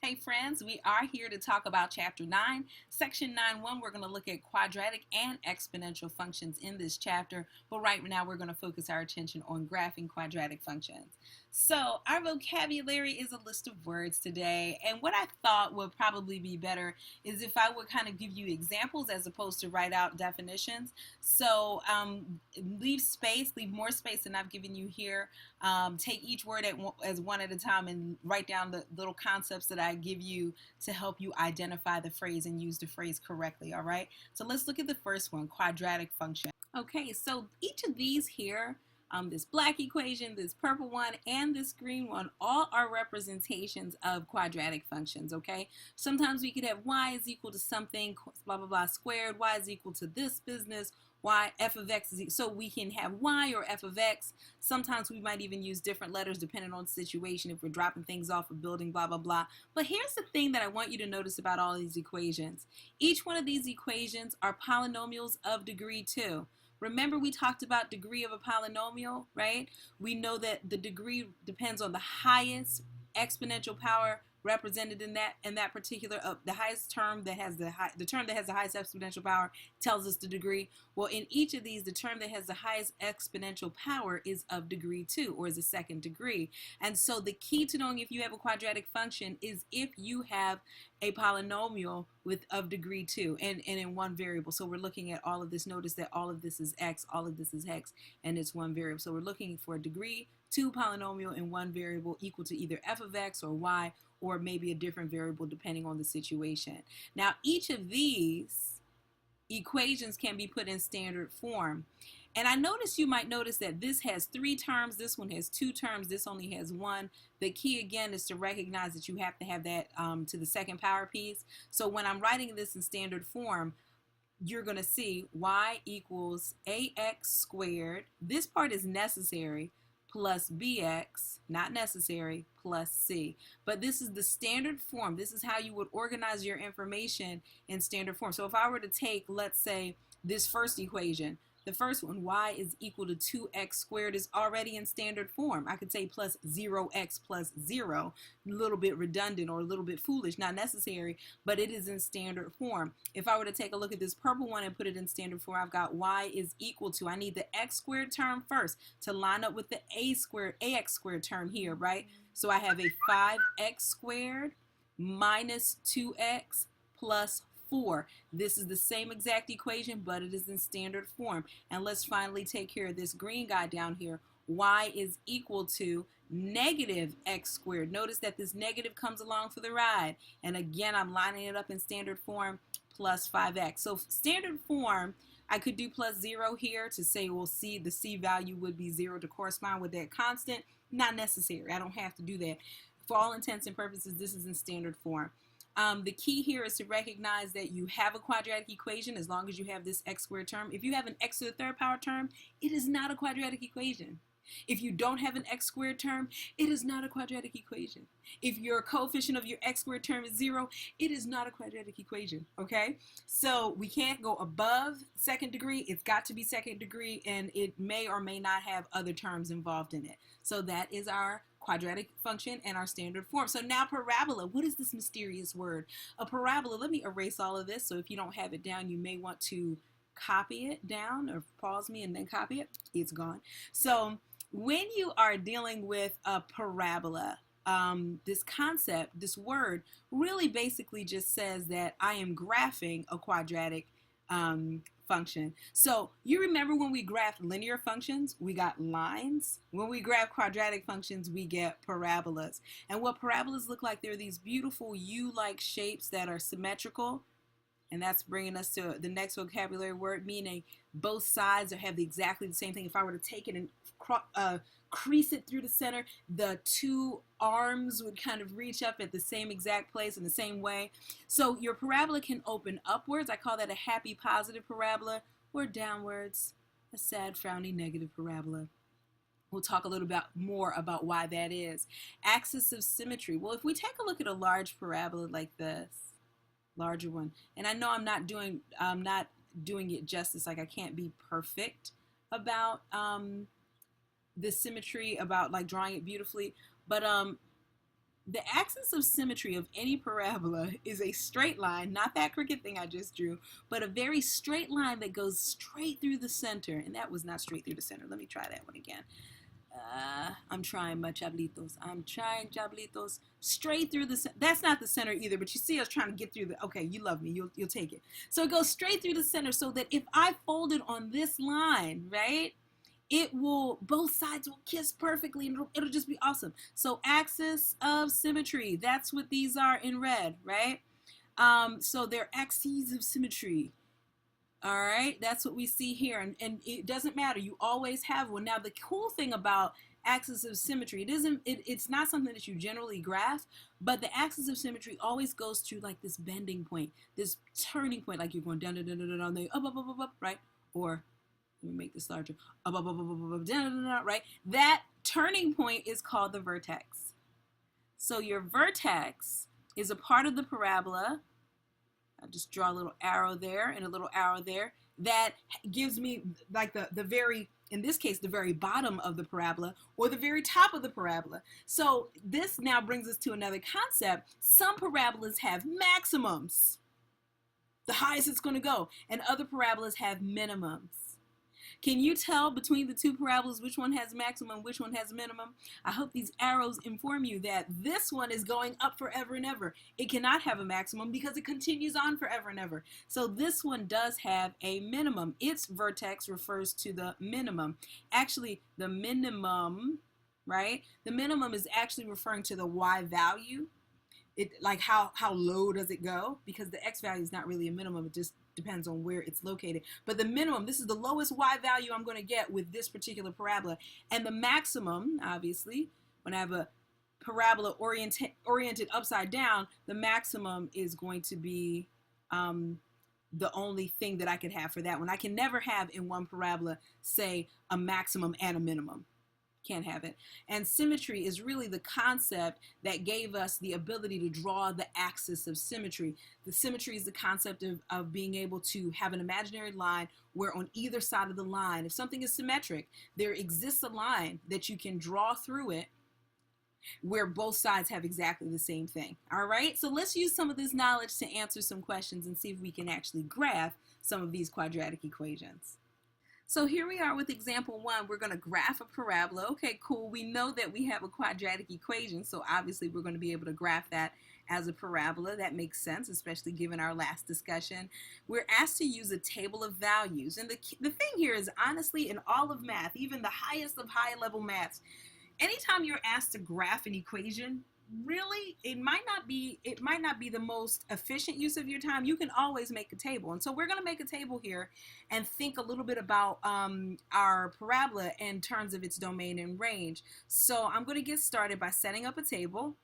Hey friends, we are here to talk about Chapter 9, Section 9.1. We're going to look at quadratic and exponential functions in this chapter, but right now we're going to focus our attention on graphing quadratic functions. So our vocabulary is a list of words today, and what I thought would probably be better is if I would kind of give you examples as opposed to write out definitions. So leave more space than I've given you here. Take each word as one at a time and write down the little concepts that I give you to help you identify the phrase and use the phrase correctly, all right? So let's look at the first one, quadratic function. Okay, so each of these here, this black equation, this purple one, and this green one, all are representations of quadratic functions, okay? Sometimes we could have y is equal to something, blah, blah, blah, squared, y is equal to this business, y, f of x is, so we can have y or f of x. Sometimes we might even use different letters depending on the situation if we're dropping things off a building, blah, blah, blah. But here's the thing that I want you to notice about all these equations. Each one of these equations are polynomials of degree 2. Remember we talked about degree of a polynomial, right? We know that the degree depends on the highest exponential power represented in that particular the highest term that has the term that has the highest exponential power tells us the degree. Well, in each of these, the term that has the highest exponential power is of degree 2, or is a second degree. And so the key to knowing if you have a quadratic function is if you have a polynomial of degree 2 and in one variable. So we're looking at all of this. Notice that all of this is x, all of this is x, and it's one variable. So we're looking for a degree 2 polynomial in one variable equal to either f of x or y, or maybe a different variable depending on the situation. Now, each of these equations can be put in standard form. And you might notice that this has 3 terms, this one has 2 terms, this only has 1. The key again is to recognize that you have to have that to the second power piece. So when I'm writing this in standard form, you're going to see y equals ax squared. This part is necessary, plus bx, not necessary, plus c. But this is the standard form. This is how you would organize your information in standard form. So if I were to take, let's say, this first equation, the first one, y is equal to 2x squared, is already in standard form. I could say plus 0x plus 0, a little bit redundant or a little bit foolish, not necessary, but it is in standard form. If I were to take a look at this purple one and put it in standard form, I've got y is equal to, I need the x squared term first to line up with the ax squared term here, right? So I have a 5x squared minus 2x plus 4. This is the same exact equation, but it is in standard form. And let's finally take care of this green guy down here. Y is equal to negative x squared. Notice that this negative comes along for the ride. And again, I'm lining it up in standard form, plus 5x. So standard form, I could do plus 0 here to say, well, the c value would be 0 to correspond with that constant. Not necessary. I don't have to do that. For all intents and purposes, this is in standard form. The key here is to recognize that you have a quadratic equation as long as you have this x squared term. If you have an x to the third power term, it is not a quadratic equation. If you don't have an x squared term, it is not a quadratic equation. If your coefficient of your x squared term is 0, it is not a quadratic equation, okay? So we can't go above second degree. It's got to be second degree, and it may or may not have other terms involved in it. So that is our quadratic function and our standard form. So now parabola, what is this mysterious word? A parabola, let me erase all of this, so if you don't have it down, you may want to copy it down or pause me and then copy it. It's gone. So when you are dealing with a parabola, this concept, this word, really basically just says that I am graphing a quadratic function. So you remember when we graphed linear functions, we got lines. When we graph quadratic functions, we get parabolas. And what parabolas look like, they're these beautiful U-like shapes that are symmetrical. And that's bringing us to the next vocabulary word, meaning both sides have exactly the same thing. If I were to take it and crease it through the center, the 2 arms would kind of reach up at the same exact place in the same way. So your parabola can open upwards. I call that a happy positive parabola, or downwards, a sad frowny negative parabola. We'll talk a little bit more about why that is. Axis of symmetry. Well, if we take a look at a large parabola like this, larger one, and I know I'm not doing it justice, like I can't be perfect about the symmetry, about like drawing it beautifully, but The axis of symmetry of any parabola is a straight line, not that crooked thing I just drew, but a very straight line that goes straight through the center. And that was not straight through the center. Let me try that one again. I'm trying my chablitos. I'm trying chablitos. Straight through the center. That's not the center either, but you see us trying to get through the, okay, you love me. You'll take it. So it goes straight through the center so that if I fold it on this line, right, it will, both sides will kiss perfectly and it'll just be awesome. So axis of symmetry, that's what these are in red, right? So they're axes of symmetry. All right, that's what we see here, and it doesn't matter. You always have one. Now, the cool thing about axis of symmetry, it's not something that you generally graph, but the axis of symmetry always goes to like this bending point, this turning point, like you're going down, down, down, down, down, down, up, up, up, up, up, right? Or let me make this larger. Up, up, up, up, up, up, down, down, down, right? That turning point is called the vertex. So your vertex is a part of the parabola. I just draw a little arrow there and a little arrow there. That gives me like the very, in this case, the very bottom of the parabola or the very top of the parabola. So this now brings us to another concept. Some parabolas have maximums, the highest it's going to go, and other parabolas have minimums. Can you tell between the two parabolas which one has maximum, which one has minimum? I hope these arrows inform you that this one is going up forever and ever. It cannot have a maximum because it continues on forever and ever. So this one does have a minimum. Its vertex refers to the minimum. Actually, the minimum, right? The minimum is actually referring to the y value. It, like how low does it go? Because the x value is not really a minimum. It just depends on where it's located. But the minimum, this is the lowest y value I'm going to get with this particular parabola. And the maximum, obviously, when I have a parabola oriented upside down, the maximum is going to be the only thing that I could have for that one. I can never have in one parabola, say, a maximum and a minimum. Can't have it. And symmetry is really the concept that gave us the ability to draw the axis of symmetry. The symmetry is the concept of being able to have an imaginary line where on either side of the line, if something is symmetric, there exists a line that you can draw through it where both sides have exactly the same thing. All right, so let's use some of this knowledge to answer some questions and see if we can actually graph some of these quadratic equations. So here we are with example 1. We're going to graph a parabola. Okay, cool. We know that we have a quadratic equation, so obviously we're going to be able to graph that as a parabola. That makes sense, especially given our last discussion. We're asked to use a table of values. And the thing here is, honestly, in all of math, even the highest of high-level maths, anytime you're asked to graph an equation, really, it might not be the most efficient use of your time. You can always make a table. And so we're going to make a table here and think a little bit about our parabola in terms of its domain and range. So I'm going to get started by setting up a table.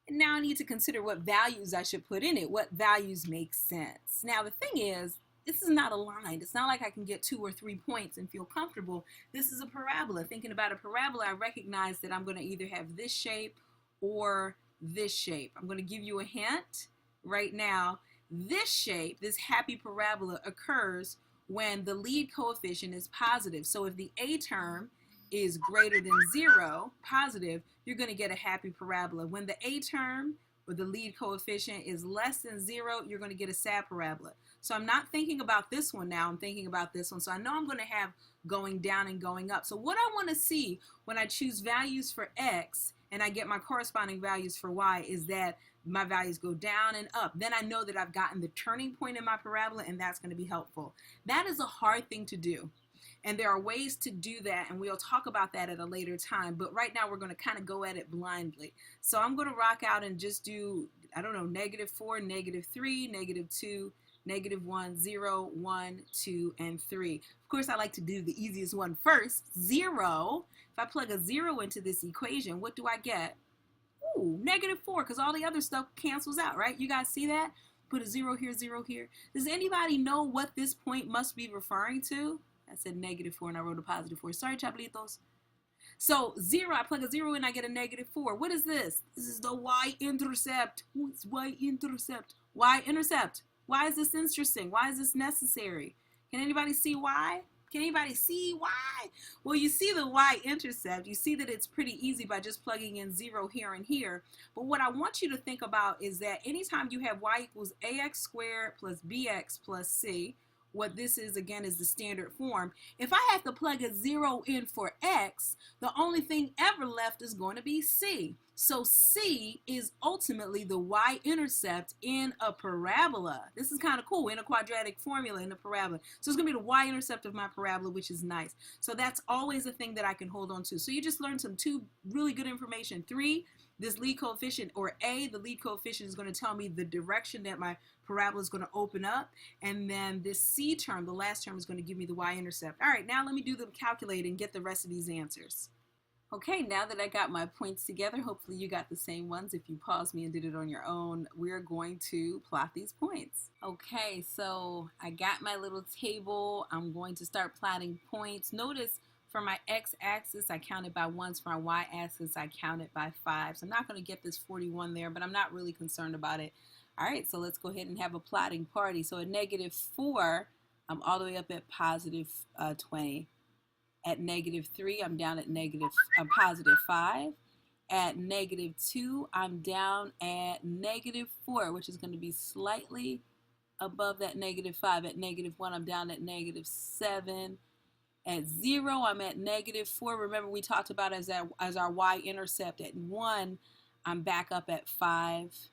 And now I need to consider what values I should put in it. What values make sense? Now the thing is, this is not aligned. It's not like I can get 2 or 3 points and feel comfortable. This is a parabola. Thinking about a parabola, I recognize that I'm going to either have this shape or this shape. I'm going to give you a hint right now. This shape, this happy parabola, occurs when the lead coefficient is positive. So if the a term is greater than 0, positive, you're going to get a happy parabola. When the a term or the lead coefficient is less than 0, you're going to get a sad parabola. So I'm not thinking about this one now, I'm thinking about this one. So I know I'm going to have going down and going up. So what I want to see when I choose values for x and I get my corresponding values for y is that my values go down and up. Then I know that I've gotten the turning point in my parabola, and that's going to be helpful. That is a hard thing to do. And there are ways to do that, and we'll talk about that at a later time. But right now, we're going to kind of go at it blindly. So I'm going to rock out and just do, I don't know, -4, -3, -2, -1, 0, 1, 2, and 3. Of course, I like to do the easiest one first, 0. If I plug a 0 into this equation, what do I get? Ooh, -4, because all the other stuff cancels out, right? You guys see that? Put a 0 here, 0 here. Does anybody know what this point must be referring to? I said -4 and I wrote a +4. Sorry, chablitos. So 0, I plug a 0 in, I get a -4. What is this? This is the y-intercept. What's y-intercept? Y-intercept. Why is this interesting? Why is this necessary? Can anybody see why? Can anybody see why? Well, you see the y-intercept. You see that it's pretty easy by just plugging in 0 here and here. But what I want you to think about is that anytime you have y equals ax squared plus bx plus c, what this is again is the standard form. If I have to plug a 0 in for x, the only thing ever left is going to be c. So c is ultimately the y-intercept in a parabola. This is kind of cool, in a quadratic formula in a parabola. So it's going to be the y-intercept of my parabola, which is nice. So that's always a thing that I can hold on to. So you just learned two really good information. 3, this lead coefficient, or A, the lead coefficient is going to tell me the direction that my parabola is going to open up. And then this C term, the last term, is going to give me the y-intercept. All right, now let me do the calculate and get the rest of these answers. Okay, now that I got my points together, hopefully you got the same ones. If you paused me and did it on your own, we're going to plot these points. Okay, so I got my little table. I'm going to start plotting points. Notice for my x-axis, I counted by 1s. For my y-axis, I counted by 5s. I'm not going to get this 41 there, but I'm not really concerned about it. All right, so let's go ahead and have a plotting party. So at -4, I'm all the way up at positive 20. At -3, I'm down at positive 5. At -2, I'm down at -4, which is going to be slightly above that -5. At -1, I'm down at -7. At 0, I'm at -4. Remember, we talked about as our y-intercept. At 1, I'm back up at 5.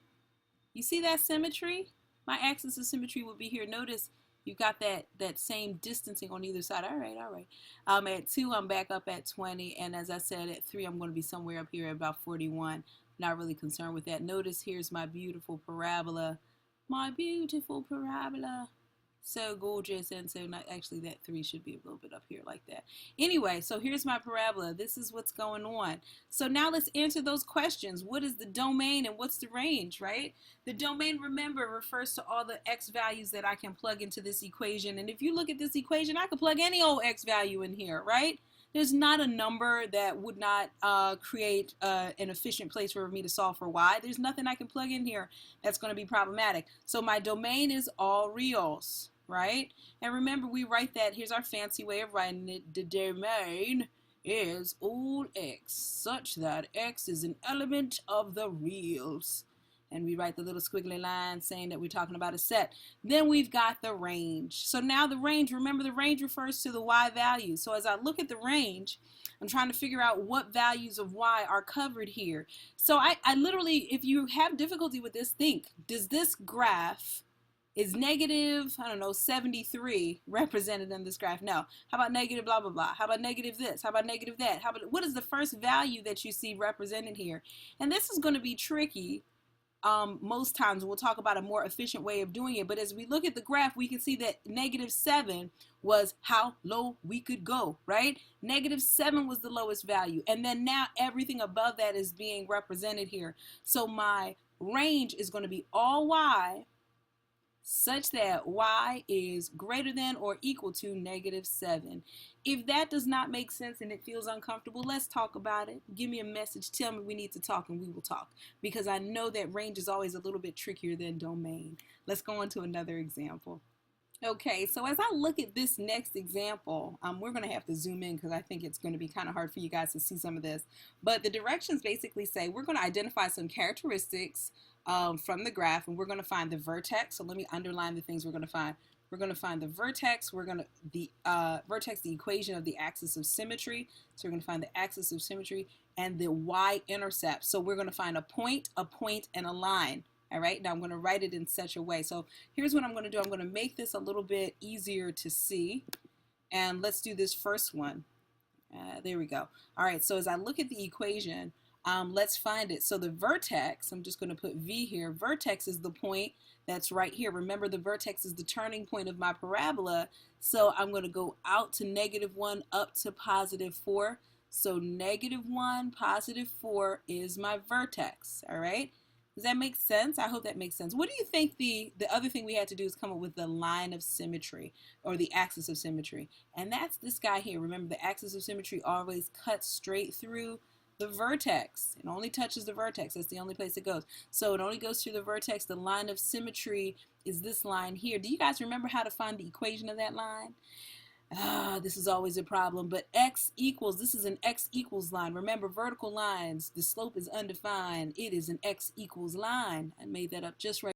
You see that symmetry? My axis of symmetry would be here. Notice you got that same distancing on either side. All right, all right. At 2, I'm back up at 20. And as I said, at 3, I'm going to be somewhere up here at about 41. Not really concerned with that. Notice here's my beautiful parabola. My beautiful parabola. So gorgeous. And so not actually, that 3 should be a little bit up here like that. Anyway, so here's my parabola. This is what's going on. So now let's answer those questions. What is the domain and what's the range, right? The domain, remember, refers to all the x values that I can plug into this equation. And if you look at this equation, I could plug any old x value in here, right? There's not a number that would not create an efficient place for me to solve for y. There's nothing I can plug in here that's going to be problematic. So my domain is all reals, right? And remember, we write that, here's our fancy way of writing it. The domain is all x, such that x is an element of the reals. And we write the little squiggly line saying that we're talking about a set. Then we've got the range. So now the range, remember, the range refers to the y value. So as I look at the range, I'm trying to figure out what values of y are covered here. So I literally, if you have difficulty with this, think, does this graph, is negative, I don't know, 73 represented in this graph? No. How about negative blah, blah, blah? How about negative this? How about negative that? How about, what is the first value that you see represented here? And this is going to be tricky. Most times we'll talk about a more efficient way of doing it, but as we look at the graph, we can see that -7 was how low we could go, right? -7 was the lowest value, and then now everything above that is being represented here. So my range is going to be all y such that y is greater than or equal to -7. If that does not make sense and it feels uncomfortable, let's talk about it. Give me a message. Tell me we need to talk, and we will talk, because I know that range is always a little bit trickier than domain. Let's go on to another example. Okay, so as I look at this next example, we're going to have to zoom in because I think it's going to be kind of hard for you guys to see some of this. But the directions basically say we're going to identify some characteristics from the graph, and we're going to find the vertex. So let me underline the things we're going to find. We're going to find the vertex. We're going to the equation of the axis of symmetry. So we're going to find the axis of symmetry and the y-intercept. So we're going to find a point, and a line. All right, now I'm going to write it in such a way. So here's what I'm going to do. I'm going to make this a little bit easier to see. And let's do this first one. There we go. All right, so as I look at the equation, let's find it. So the vertex, I'm just going to put V here. Vertex is the point that's right here. Remember, the vertex is the turning point of my parabola. So I'm going to go out to -1 up to +4. So -1, +4 is my vertex. All right. Does that make sense? I hope that makes sense. What do you think the other thing we had to do is come up with the line of symmetry, or the axis of symmetry? And that's this guy here. Remember, the axis of symmetry always cuts straight through the vertex. It only touches the vertex. That's the only place it goes. So it only goes through the vertex. The line of symmetry is this line here. Do you guys remember how to find the equation of that line? This is always a problem, but x equals, this is an x equals line. Remember, vertical lines, the slope is undefined. It is an x equals line. I made that up just right.